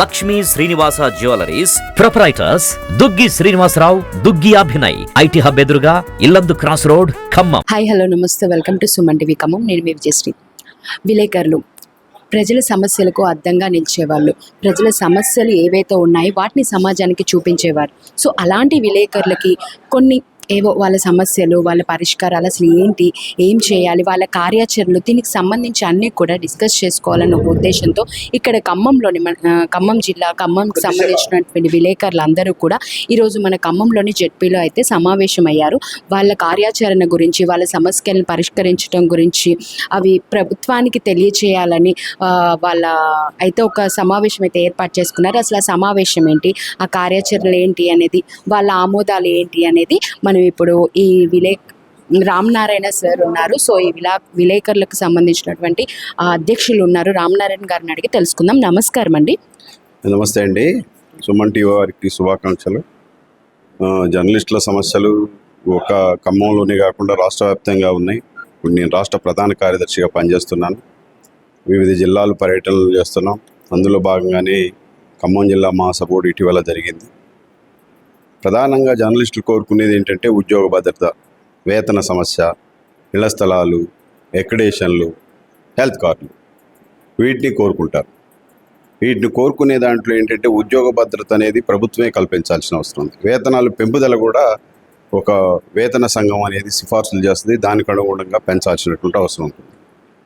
Lakshmi Srinivasa jewelleries proprietors Duggi Srinivasarao, Duggi Abhinay, IT hub ఎదురుగా Yellandu cross road, Khammam. Hi hello namaste, welcome to Suman TV Khammam. నేను మీ విజయశ్రీ. విలేకరులు ప్రజల సమస్యలకు అద్దంగా నిలిచేవాళ్ళు. ప్రజల సమస్యలు ఏవైతే ఉన్నాయో వాటిని సమాజానికి చూపించేవారు. సో అలాంటి విలేకరులకి కొన్ని ఏవో వాళ్ళ సమస్యలు, వాళ్ళ పరిష్కారాలు అసలు ఏంటి, ఏం చేయాలి, వాళ్ళ కార్యాచరణలు, దీనికి సంబంధించి అన్నీ కూడా డిస్కస్ చేసుకోవాలన్న ఒక ఉద్దేశంతో ఇక్కడ ఖమ్మంలోని ఖమ్మం జిల్లా ఖమ్మంకి సంబంధించినటువంటి విలేకరులు అందరూ కూడా ఈరోజు మన ఖమ్మంలోని జెడ్పీలో అయితే సమావేశమయ్యారు. వాళ్ళ కార్యాచరణ గురించి, వాళ్ళ సమస్యలను పరిష్కరించడం గురించి, అవి ప్రభుత్వానికి తెలియచేయాలని వాళ్ళ అయితే ఒక సమావేశం అయితే ఏర్పాటు చేసుకున్నారు. అసలు ఆ సమావేశం ఏంటి, ఆ కార్యాచరణలు ఏంటి అనేది, వాళ్ళ ఆమోదాలు ఏంటి అనేది మనం ఇప్పుడు ఈ రామనారాయణ సార్ ఉన్నారు. సో ఈ విలేకరులకు సంబంధించినటువంటి అధ్యక్షులు ఉన్నారు, రామనారాయణ గారిని అడిగి తెలుసుకుందాం. నమస్కారం అండి. నమస్తే అండి. సుమన్ టీవీ వారికి శుభాకాంక్షలు. జర్నలిస్టుల సమస్యలు ఒక ఖమ్మంలోనే కాకుండా రాష్ట్ర వ్యాప్తంగా ఉన్నాయి. ఇప్పుడు నేను రాష్ట్ర ప్రధాన కార్యదర్శిగా పనిచేస్తున్నాను. వివిధ జిల్లాలు పర్యటనలు చేస్తున్నాం. అందులో భాగంగానే ఖమ్మం జిల్లా మహాసభ ఇటీవల జరిగింది. ప్రధానంగా జర్నలిస్టులు కోరుకునేది ఏంటంటే ఉద్యోగ భద్రత, వేతన సమస్య, ఇళ్ల స్థలాలు, ఎక్రిడేషన్లు, హెల్త్ కార్డులు, వీటిని కోరుకుంటారు. వీటిని కోరుకునే దాంట్లో ఏంటంటే ఉద్యోగ భద్రత అనేది ప్రభుత్వమే కల్పించాల్సిన అవసరం ఉంది. వేతనాలు పెంపుదల కూడా ఒక వేతన సంఘం అనేది సిఫార్సులు చేస్తుంది. దానికి అనుగుణంగా పెంచాల్సినటువంటి అవసరం ఉంటుంది.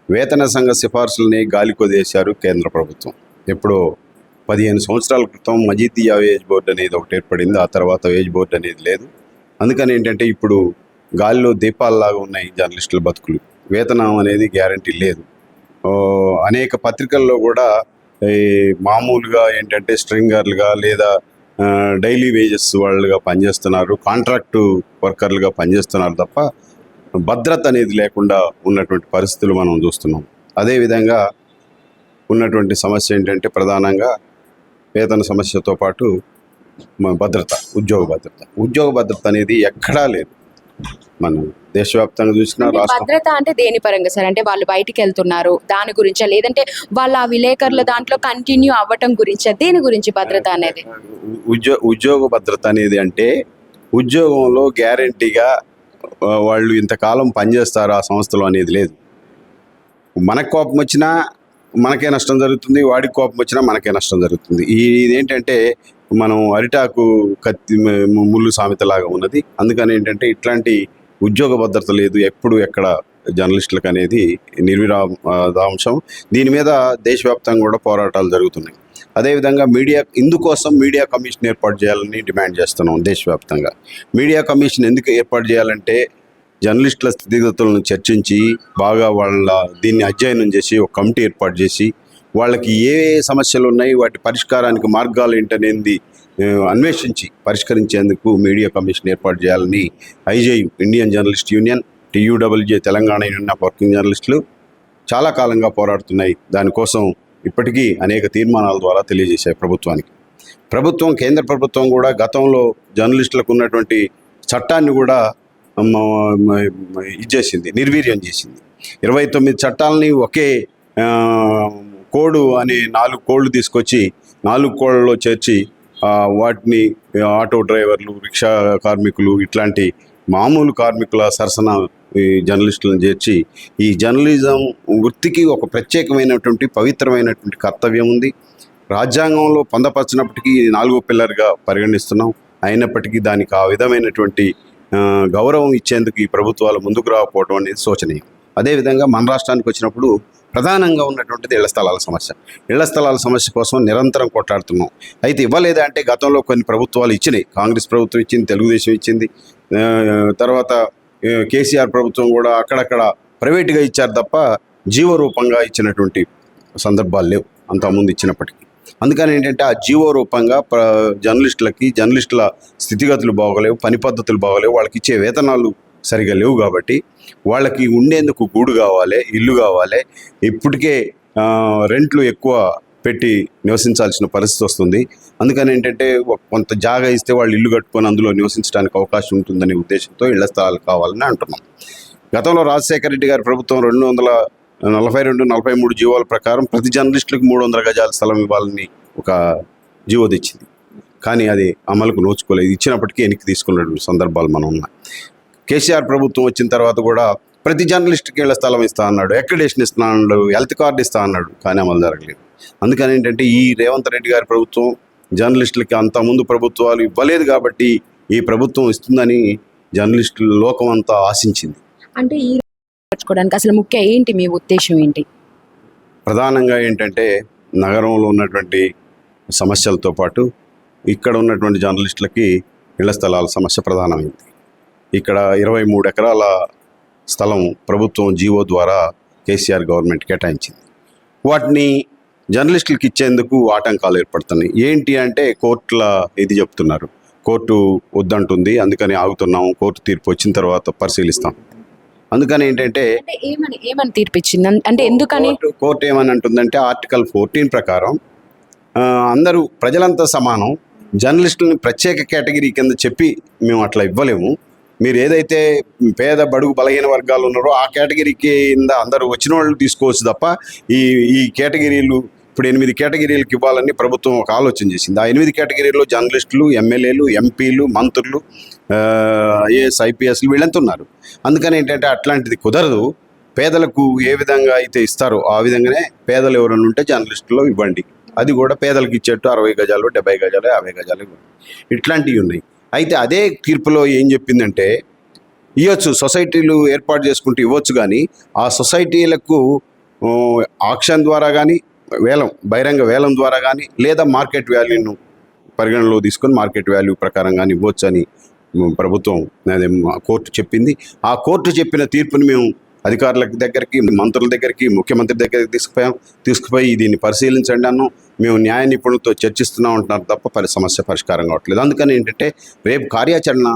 వేతన సంఘ సిఫార్సులని గాలి కొదేశారు కేంద్ర ప్రభుత్వం. ఎప్పుడో 15 సంవత్సరాల క్రితం మజీతియా వేజ్ బోర్డు అనేది ఒకటి ఏర్పడింది. ఆ తర్వాత వేజ్ బోర్డు అనేది లేదు. అందుకని ఏంటంటే ఇప్పుడు గాలిలో దీపాలలాగా ఉన్నాయి జర్నలిస్టుల బతుకులు. వేతనం అనేది గ్యారంటీ లేదు. అనేక పత్రికల్లో కూడా మామూలుగా ఏంటంటే స్ట్రింగర్లుగా లేదా డైలీ వేజెస్ వాళ్ళుగా పనిచేస్తున్నారు, కాంట్రాక్టు వర్కర్లుగా పనిచేస్తున్నారు తప్ప భద్రత అనేది లేకుండా ఉన్నటువంటి పరిస్థితులు మనం చూస్తున్నాం. అదేవిధంగా ఉన్నటువంటి సమస్య ఏంటంటే ప్రధానంగా వేతన సమస్యతో పాటు భద్రత, ఉద్యోగ భద్రత అనేది ఎక్కడా లేదు. మనం దేశవ్యాప్తంగా చూసినా భద్రత అంటే దేని పరంగా సార్? అంటే వాళ్ళు బయటికి వెళ్తున్నారు దాని గురించా, లేదంటే వాళ్ళ విలేకరుల దాంట్లో కంటిన్యూ అవ్వటం గురించా, దేని గురించి భద్రత అనేది? ఉద్యోగ భద్రత అనేది అంటే ఉద్యోగంలో గ్యారంటీగా వాళ్ళు ఇంతకాలం పనిచేస్తారు ఆ సంస్థలో అనేది లేదు. మనకు కోపం వచ్చినా మనకే నష్టం జరుగుతుంది, వాడికి కోపం వచ్చినా మనకే నష్టం జరుగుతుంది. ఇదేంటంటే మనం అరిటాకు కత్తి ముళ్ళు సామెతలాగా ఉన్నది. అందుకని ఏంటంటే ఇట్లాంటి ఉద్యోగ భద్రత లేదు ఎప్పుడు ఎక్కడ జర్నలిస్టులకు అనేది నిర్విరాంశం. దీని మీద దేశవ్యాప్తంగా కూడా పోరాటాలు జరుగుతున్నాయి. అదేవిధంగా ఇందుకోసం మీడియా కమిషన్ ఏర్పాటు చేయాలని డిమాండ్ చేస్తున్నాం దేశవ్యాప్తంగా. మీడియా కమిషన్ ఎందుకు ఏర్పాటు చేయాలంటే జర్నలిస్టుల స్థితిగతులను చర్చించి బాగా దీన్ని అధ్యయనం చేసి ఒక కమిటీ ఏర్పాటు చేసి వాళ్ళకి ఏ సమస్యలు ఉన్నాయి, వాటి పరిష్కారానికి మార్గాలు ఏంటనేది అన్వేషించి పరిష్కరించేందుకు మీడియా కమిషన్ ఏర్పాటు చేయాలని IJU, Indian journalist union, TUWJ Telangana union of working జర్నలిస్టులు చాలా కాలంగా పోరాడుతున్నాయి. దానికోసం ఇప్పటికీ అనేక తీర్మానాల ద్వారా తెలియజేశాయి ప్రభుత్వానికి. కేంద్ర ప్రభుత్వం కూడా గతంలో జర్నలిస్టులకు ఉన్నటువంటి చట్టాన్ని కూడా నిర్వీర్యం చేసింది. 29 చట్టాలని ఒకే కోడ్ అని 4 కోడ్లు తీసుకొచ్చి 4 కోడ్లలో చేర్చి వాటిని ఆటో డ్రైవర్లు, రిక్షా కార్మికులు, ఇట్లాంటి మామూలు కార్మికుల సరసన జర్నలిస్టులను చేర్చి ఈ జర్నలిజం వృత్తికి ఒక ప్రత్యేకమైనటువంటి పవిత్రమైనటువంటి కర్తవ్యం ఉంది. రాజ్యాంగంలో పొందపరిచినప్పటికీ 4వ పిల్లర్గా పరిగణిస్తున్నాం. అయినప్పటికీ దానికి ఆ విధమైనటువంటి గౌరవం ఇచ్చేందుకు ఈ ప్రభుత్వాలు ముందుకు రాకపోవడం అనేది శోచనీయం. అదేవిధంగా మన రాష్ట్రానికి వచ్చినప్పుడు ప్రధానంగా ఉన్నటువంటిది ఇళ్ల స్థలాల సమస్య కోసం నిరంతరం కొట్లాడుతున్నాం. అయితే ఇవ్వలేదా అంటే గతంలో కొన్ని ప్రభుత్వాలు ఇచ్చినాయి. కాంగ్రెస్ ప్రభుత్వం ఇచ్చింది, తెలుగుదేశం ఇచ్చింది, తర్వాత కేసీఆర్ ప్రభుత్వం కూడా అక్కడక్కడ ప్రైవేటుగా ఇచ్చారు తప్ప జీవో రూపంగా ఇచ్చినటువంటి సందర్భాలు లేవు అంతకుముందు ఇచ్చినప్పటికీ. అందుకని ఏంటంటే ఆ జీవో రూపంగా జర్నలిస్టుల స్థితిగతులు బాగోలేవు, పని పద్ధతులు బాగోలేవు, వాళ్ళకి ఇచ్చే వేతనాలు సరిగా లేవు. కాబట్టి వాళ్ళకి ఉండేందుకు గూడు కావాలి, ఇల్లు కావాలి. ఇప్పటికే రెంట్లు ఎక్కువ పెట్టి నివసించాల్సిన పరిస్థితి వస్తుంది. అందుకని ఏంటంటే కొంత జాగా ఇస్తే వాళ్ళు ఇల్లు కట్టుకొని అందులో నివసించడానికి అవకాశం ఉంటుందనే ఉద్దేశంతో ఇళ్ల స్థలాలు కావాలని అంటున్నాం. గతంలో రాజశేఖర రెడ్డి గారి ప్రభుత్వం 242, 43 జీవోల ప్రకారం ప్రతి జర్నలిస్టులకు 300 గజాల స్థలం ఇవ్వాలని ఒక జీవో తెచ్చింది, కానీ అది అమలుకు నోచుకోలేదు. ఇచ్చినప్పటికీ వెనక్కి తీసుకున్నటువంటి సందర్భాలు మనం ఉన్నాయి. కేసీఆర్ ప్రభుత్వం వచ్చిన తర్వాత కూడా ప్రతి జర్నలిస్ట్కి ఇళ్ల స్థలం ఇస్తా అన్నాడు, అక్రిడేషన్ ఇస్తా అన్నాడు, హెల్త్ కార్డు ఇస్తా అన్నాడు, కానీ అమలు జరగలేదు. అందుకని ఏంటంటే ఈ రేవంత్ రెడ్డి గారి ప్రభుత్వం జర్నలిస్టులకి అంతకుముందు ప్రభుత్వాలు ఇవ్వలేదు కాబట్టి ఈ ప్రభుత్వం ఇస్తుందని జర్నలిస్టుల లోకం అంతా ఆశించింది. అంటే ఈ నేర్చుకోవడానికి అసలు ముఖ్య ఏంటి మీ ఉద్దేశం ఏంటి? ప్రధానంగా ఏంటంటే నగరంలో ఉన్నటువంటి సమస్యలతో పాటు ఇక్కడ ఉన్నటువంటి జర్నలిస్టులకి ఇళ్ల స్థలాల సమస్య ప్రధానమైంది. ఇక్కడ 23 ఎకరాల స్థలం ప్రభుత్వం జీవో ద్వారా కేసీఆర్ గవర్నమెంట్ కేటాయించింది. వాటిని జర్నలిస్టులకు ఇచ్చేందుకు ఆటంకాలు ఏర్పడుతున్నాయి. ఏంటి అంటే కోర్టుల ఇది చెప్తున్నారు, కోర్టు వద్దంటుంది, అందుకని ఆగుతున్నాం, కోర్టు తీర్పు వచ్చిన తర్వాత పరిశీలిస్తాం. అందుకని ఏంటంటే ఏమని తీర్పిచ్చింది అంటే ఎందుకని కోర్టు ఏమని అంటుందంటే ఆర్టికల్ 14 ప్రకారం అందరూ ప్రజలంతా సమానం, జర్నలిస్టులని ప్రత్యేక కేటగిరీ కింద చెప్పి మేము అట్లా ఇవ్వలేము, మీరు ఏదైతే పేద బడుగు బలహీన వర్గాలు ఉన్నారో ఆ కేటగిరీ కింద అందరూ వచ్చిన వాళ్ళు తీసుకోవచ్చు తప్ప ఈ కేటగిరీలు ఇప్పుడు 8 కేటగిరీలకు ఇవ్వాలని ప్రభుత్వం ఒక ఆలోచన చేసింది. ఆ 8 కేటగిరీల్లో జర్నలిస్టులు, ఎమ్మెల్యేలు, ఎంపీలు, మంత్రులు, ఐఏఎస్, ఐపీఎస్లు వీళ్ళంతా ఉన్నారు. అందుకని ఏంటంటే అట్లాంటిది కుదరదు. పేదలకు ఏ విధంగా అయితే ఇస్తారో ఆ విధంగానే పేదలు ఎవరైనా ఉంటే జర్నలిస్టులో ఇవ్వండి, అది కూడా పేదలకు ఇచ్చేట్టు 60 గజాలు, 70 గజాలు, 50 గజాలు ఇవ్వండి, ఇట్లాంటివి ఉన్నాయి. అయితే అదే తీర్పులో ఏం చెప్పిందంటే ఇవ్వచ్చు, సొసైటీలు ఏర్పాటు చేసుకుంటూ ఇవ్వచ్చు, కానీ ఆ సొసైటీలకు ఆక్షన్ ద్వారా కానీ బహిరంగ వేలం ద్వారా కానీ లేదా మార్కెట్ వాల్యూను పరిగణలో తీసుకొని మార్కెట్ వాల్యూ ప్రకారం కానీ ఇవ్వచ్చు అని ప్రభుత్వం కోర్టు చెప్పింది. ఆ కోర్టు చెప్పిన తీర్పుని మేము అధికారుల దగ్గరికి, మంత్రుల దగ్గరికి, ముఖ్యమంత్రి దగ్గరికి తీసుకుపోయి దీన్ని పరిశీలించండి అన్నాం. మేము న్యాయ నిపుణులతో చర్చిస్తున్నాం అంటున్నారు తప్ప సమస్య పరిష్కారం కావట్లేదు. అందుకని ఏంటంటే రేపు కార్యాచరణ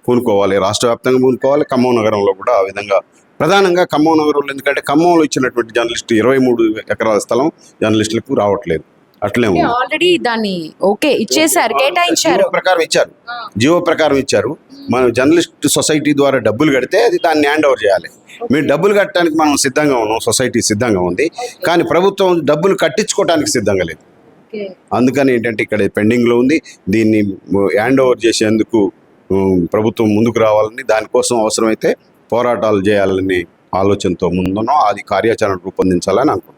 పూనుకోవాలి, రాష్ట్ర వ్యాప్తంగా పూనుకోవాలి. ఖమ్మం నగరంలో కూడా ఆ విధంగా, ప్రధానంగా ఖమ్మం నగరంలో, ఎందుకంటే ఖమ్మంలో ఇచ్చినటువంటి జర్నలిస్టు 23 ఎకరాల స్థలం జర్నలిస్టులకు రావట్లేదు. అట్లే ఉంది, ఆల్రెడీ దాన్ని ఓకే ఇచ్చేసారు, కేటాయించారు, జీవో ప్రకారం ఇచ్చారు. మనం జర్నలిస్ట్ సొసైటీ ద్వారా డబ్బులు కడితే అది దాన్ని హ్యాండ్ ఓవర్ చేయాలి. మీరు డబ్బులు కట్టడానికి మనం సిద్ధంగా ఉన్నాం, సొసైటీ సిద్ధంగా ఉంది, కానీ ప్రభుత్వం డబ్బులు కట్టించుకోవడానికి సిద్ధంగా లేదు. అందుకని ఏంటంటే ఇక్కడ పెండింగ్లో ఉంది. దీన్ని హ్యాండ్ ఓవర్ చేసేందుకు ప్రభుత్వం ముందుకు రావాలని, దానికోసం అవసరమైతే పోరాటాలు చేయాలని ఆలోచనతో ముందున్నాం. అది కార్యాచరణ రూపొందించాలని అనుకుంటున్నాం.